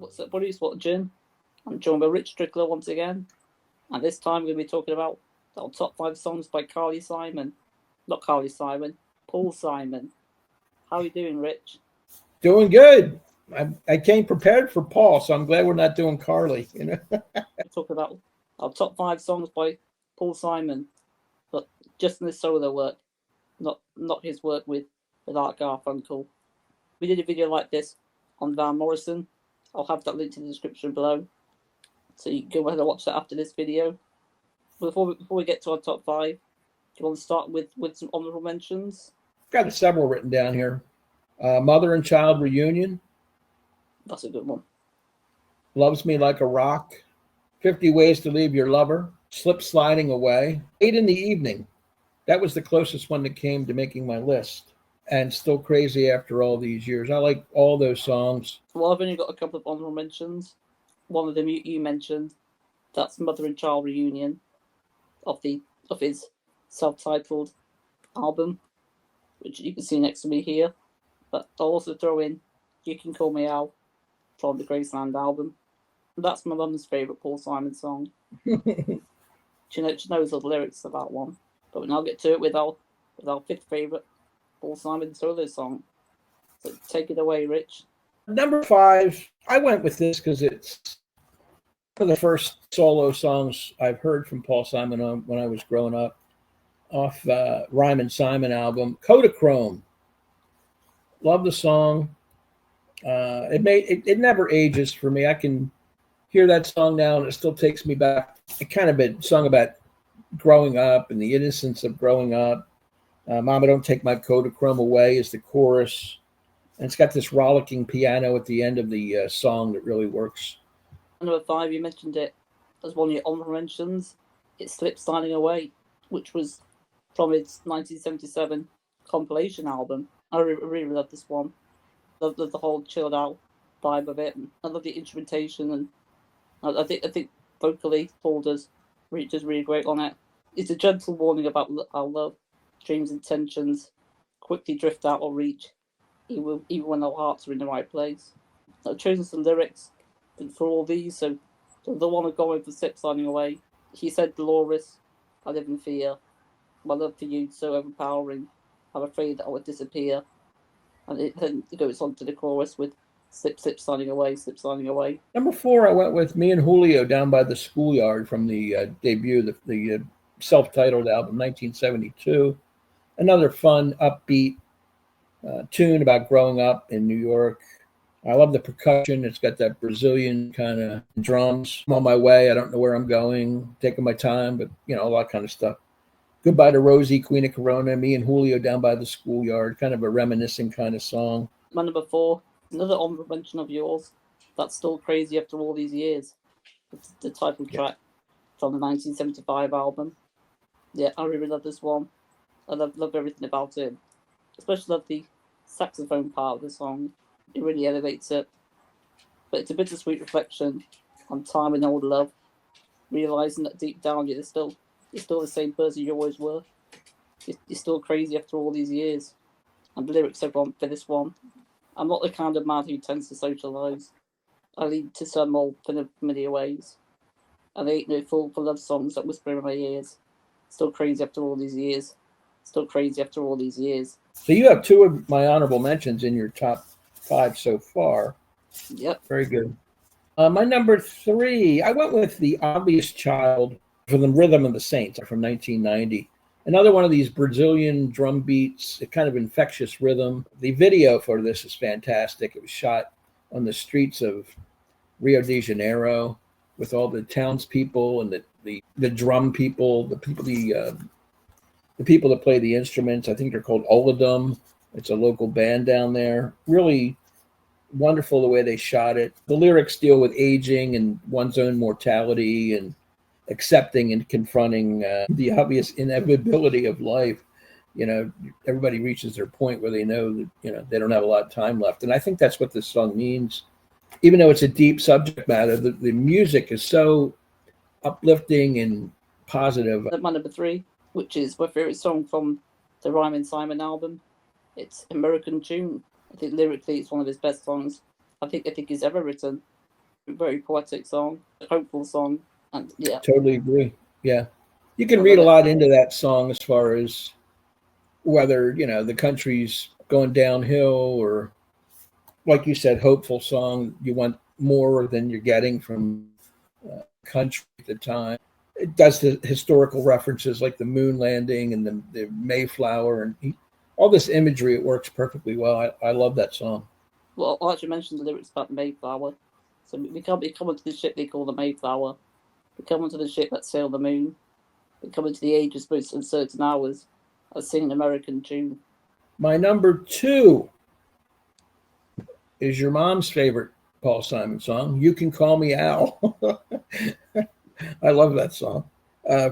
What's up, buddies? What, Jim? I'm joined by Rich Strickler once again. And this time we're going to be talking about our top 5 songs by Carly Simon. Not Carly Simon, Paul Simon. How are you doing, Rich? Doing good. I came prepared for Paul, so I'm glad we're not doing Carly. We're talking about our top 5 songs by Paul Simon, but just in his solo work, not his work with Art Garfunkel. We did a video like this on Van Morrison. I'll have that linked in the description below, so you can go ahead and watch that after this video. Before we get to our top 5, do you want to start with some honourable mentions? Got several written down here. Mother and Child Reunion. That's a good one. Loves Me Like a Rock. 50 Ways to Leave Your Lover. Slip Sliding Away. 8 in the Evening. That was the closest one that came to making my list. And Still Crazy After All These Years. I like all those songs. Well, I've only got a couple of honourable mentions. One of them you mentioned. That's Mother and Child Reunion of his self-titled album, which you can see next to me here. But I'll also throw in You Can Call Me Al from the Graceland album. And that's my mum's favourite Paul Simon song. She knows the lyrics of that one. But we'll now get to it with our 5th favourite Paul Simon solo song. So take it away, Rich. Number 5, I went with this because it's one of the first solo songs I've heard from Paul Simon when I was growing up, off Ryman Simon album, Kodachrome. Love the song. It never ages for me. I can hear that song now and it still takes me back. It kind of a song about growing up and the innocence of growing up. Mama, Don't Take My Kodachrome Away is the chorus. And it's got this rollicking piano at the end of the song that really works. Number 5, you mentioned it as one of your honourable mentions. It's Slip Sliding Away, which was from its 1977 compilation album. I really love this one. Love the whole chilled out vibe of it. And I love the instrumentation, and I think vocally Paul does really great on it. It's a gentle warning about how love, dreams, and tensions quickly drift out or reach, even when our hearts are in the right place. I've chosen some lyrics for all these, so the one I'm going for Slip Sliding Away. He said, Dolores, I live in fear. My love for you so overpowering. I'm afraid that I would disappear. And then it goes on to the chorus with slip, sliding away, slip, sliding away. Number 4, I went with Me and Julio, Down by the Schoolyard, from the debut, the self-titled album, 1972. Another fun, upbeat tune about growing up in New York. I love the percussion. It's got that Brazilian kind of drums. I'm on my way. I don't know where I'm going. Taking my time, but, all that kind of stuff. Goodbye to Rosie, Queen of Corona, Me and Julio, Down by the Schoolyard. Kind of a reminiscing kind of song. My number 4, another honorable mention of yours. That's Still Crazy After All These Years. It's the title track from the 1975 album. Yeah, I really love this one. I love everything about it. Especially love the saxophone part of the song. It really elevates it. But it's a bittersweet reflection on time and old love, realising that deep down you're still the same person you always were. You're still crazy after all these years. And the lyrics are on for this one. I'm not the kind of man who tends to socialise. I lead to some old familiar ways. And they ain't no fool for love songs that whisper in my ears. Still crazy after all these years. Still crazy after all these years. So you have 2 of my honourable mentions in your top 5 so far. Yep. Very good. My number 3, I went with The Obvious Child from the Rhythm of the Saints from 1990. Another one of these Brazilian drum beats, a kind of infectious rhythm. The video for this is fantastic. It was shot on the streets of Rio de Janeiro with all the townspeople and the drum people, the people that play the instruments. I think they're called Olodum. It's a local band down there. Really wonderful the way they shot it. The lyrics deal with aging and one's own mortality and accepting and confronting the obvious inevitability of life. Everybody reaches their point where they know that, they don't have a lot of time left. And I think that's what this song means. Even though it's a deep subject matter, the music is so uplifting and positive. My number 3, which is my favourite song from the Ryman Simon album. It's American Tune. I think lyrically it's one of his best songs I think he's ever written. Very poetic song, a hopeful song, and yeah, Totally agree. Yeah. You can I read love a it. lot into that song as far as whether, the country's going downhill or, like you said, hopeful song. You want more than you're getting from country at the time. It does the historical references like the moon landing and the Mayflower and all this imagery. It works perfectly well. I love that song. Well, I actually mentioned the lyrics about the Mayflower. So we can't be coming to the ship they call the Mayflower. We come to the ship that sailed the moon. We come into the ages most uncertain hours. I sing an American tune. My number 2 is your mom's favorite Paul Simon song, "You Can Call Me Al." I love that song.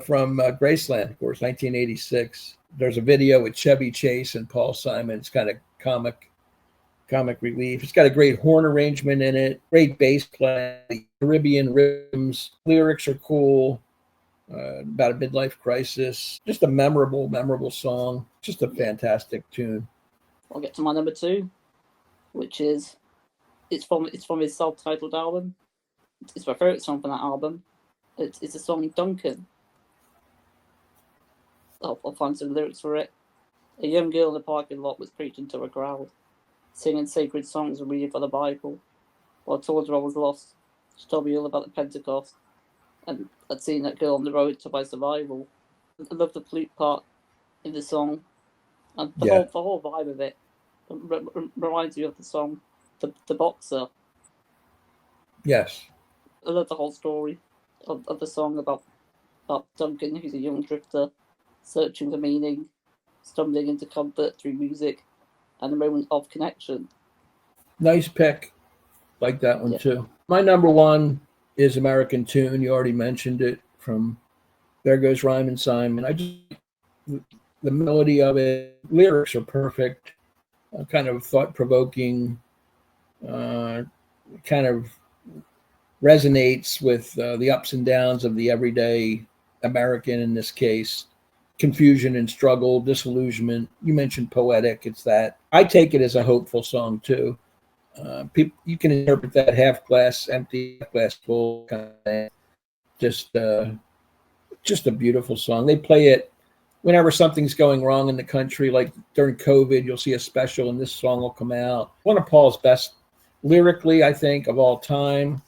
From Graceland, of course, 1986. There's a video with Chevy Chase and Paul Simon. It's kind of comic relief. It's got a great horn arrangement in it, great bass play, Caribbean rhythms. Lyrics are cool. About a midlife crisis. Just a memorable song. Just a fantastic tune. I'll get to my number 2, which is it's from his self-titled album. It's my favorite song from that album. It's a song Duncan. I'll find some lyrics for it. A young girl in the parking lot was preaching to a crowd, singing sacred songs and reading from the Bible. While I told her I was lost, she told me all about the Pentecost, and I'd seen that girl on the road to my survival. I love the flute part in the song, and Yeah. the whole vibe of it reminds me of the song The Boxer. Yes. I love the whole story of the song about Duncan, who's a young drifter, searching for meaning, stumbling into comfort through music, and a moment of connection. Nice pick. Like that one Yeah, too. My number 1 is American Tune. You already mentioned it, from There Goes Rhyme Simon. I just, the melody of it, lyrics are perfect, kind of thought provoking, kind of resonates with the ups and downs of the everyday American in this case. Confusion and struggle, disillusionment. You mentioned poetic. It's that. I take it as a hopeful song too. People, you can interpret that half glass empty, half glass full kind of thing. Just, just a beautiful song. They play it whenever something's going wrong in the country, like during COVID. You'll see a special, and this song will come out. One of Paul's best lyrically, I think, of all time.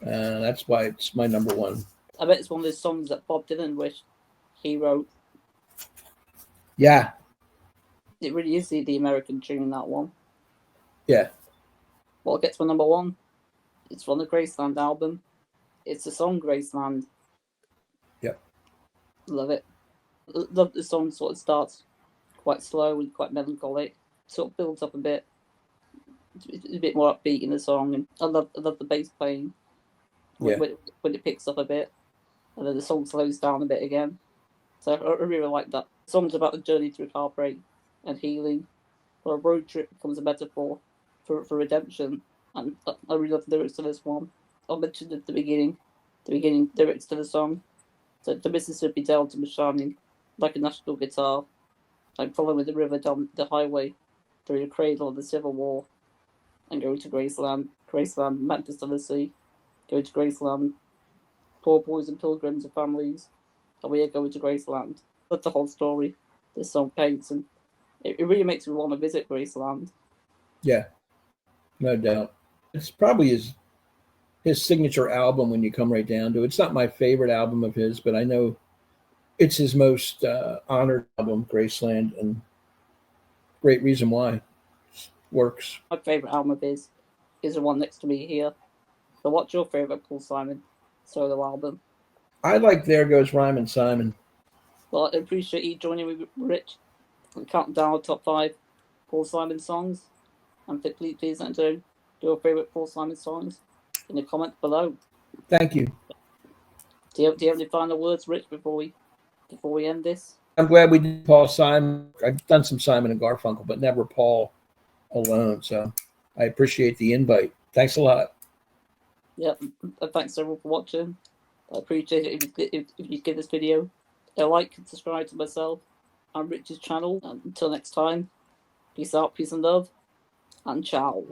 That's why it's my number 1. I bet it's one of those songs that Bob Dylan wished he wrote. Yeah, It really is the American tune, that one. yeah. Well, I'll get to my number 1. It's from the Graceland album. It's the song Graceland. Yep. Love it. Love the song. Sort of starts quite slow and quite melancholic. Sort of builds up a bit. It's a bit more upbeat in the song, and I love the bass playing Yeah. when it picks up a bit, and then the song slows down a bit again. So I really like that. The song's about the journey through heartbreak and healing, where a road trip becomes a metaphor for redemption. And I really love the lyrics to this one. I mentioned at the beginning lyrics to the song. So the Mississippi Delta was shining like a national guitar. I'm following the river down the highway through the cradle of the Civil War and going to Graceland. Graceland, Memphis, Tennessee. Going to Graceland. Poor boys and pilgrims and families. And we are going to Graceland. That's the whole story this song paints, and it really makes me want to visit Graceland. Yeah, no doubt. It's probably his signature album when you come right down to it. It's not my favorite album of his, but I know it's his most honored album, Graceland, and great reason why. Works. My favourite album of his is the one next to me here. So what's your favourite Paul Simon solo album? I like There Goes Rhyme Simon. Well, I appreciate you joining me, Rich, and counting down our top 5 Paul Simon songs. And please let us know your favourite Paul Simon songs in the comments below. Thank you. Do you have any final words, Rich, before we end this? I'm glad we did Paul Simon. I've done some Simon and Garfunkel, but never Paul alone. So I appreciate the invite. Thanks a lot. Yeah, and thanks everyone for watching. I appreciate it if you give this video a like and subscribe to myself and Rich's channel. And until next time, peace out, peace and love, and ciao.